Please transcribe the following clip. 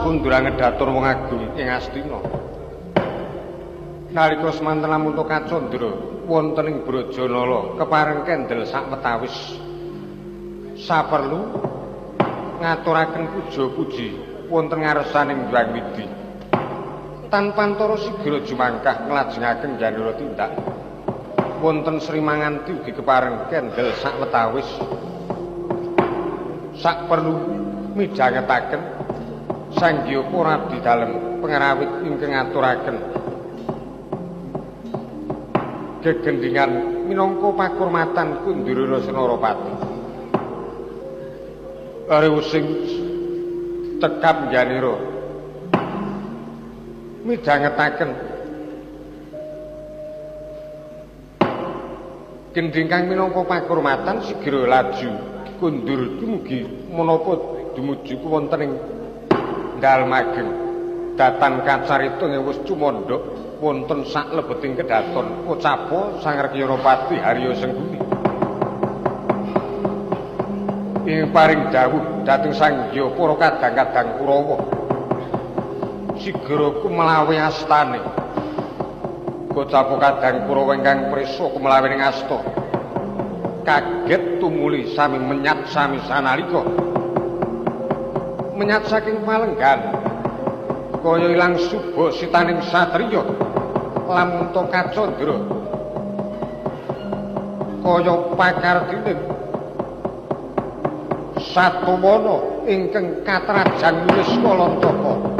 sapundhura ngedhatur wong agung ing Astina. Nalika semanten lamun Kacandra wonten ing Brajanala kepareng kendel sawetawis saperlu ngaturaken puja-puji wonten ngaresaning Hyang Widi. Tanpa antara sigra jumangkah nglajengaken janira tindak wonten Sri Manganti ugi kepareng kendel sawetawis saperlu midhangetaken Sanggyapa Rabdi dalem pengrawit ingkang ngaturaken gegendingan minangka pakurmatan Kundurana Senarapati. Are sing tekap janira midhangetaken gending kang minangka pakurmatan sigra laju kundur dumugi menapa dumuju wonten ing dalem ageng datan kacarita wis cumandha wonten saklebeting kedhaton Kocapa Sang Rekyarapati Harya Sengguni ing paring dawuh dhateng Sanghyapa kadang-kadang Kurawa sigra kumelawe astane Kocapa kadang Kurawa ingkang prisa kumelawe ing asta kaget tumuli sami menyat sami sanalika menyat saking palenggan kaya ilang suba sitaning satriya lamun Kacandra kaya pakardinen Satuwana ingkang katrajan Wiskalancaka